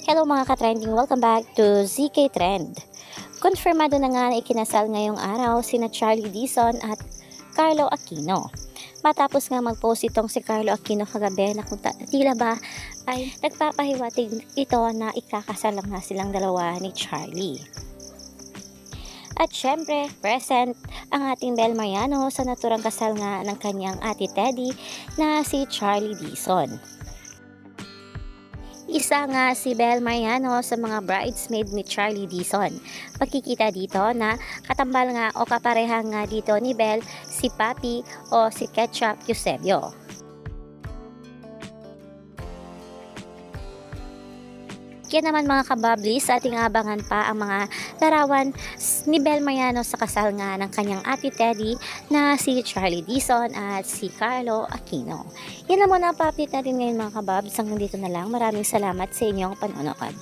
Hello mga ka-trending, welcome back to ZK Trend. Konfirmado na nga na ikinasal ngayong araw sina Charlie Dizon at Carlo Aquino. Matapos nga mag-post itong si Carlo Aquino kagabi na kung tila ba ay nagpapahiwatig ito na ikakasal lang na silang dalawa ni Charlie. At syempre, present ang ating Bel Mariano sa naturang kasal nga ng kanyang ate Teddy na si Charlie Dizon. Isa nga si Bel Mariano sa mga bridesmaid ni Charlie Dizon. Pagkikita dito na katambal nga o kapareha nga dito ni Bel si Papi o si Ketchup Eusebio. Kaya naman mga kababli, sa ating abangan pa ang mga larawan ni Bel Mariano sa kasal nga ng kanyang ate Teddy na si Charlie Dizon at si Carlo Aquino. Yan naman ang pa-update natin ngayon mga kababs. Hanggang dito na lang. Maraming salamat sa inyong panonood.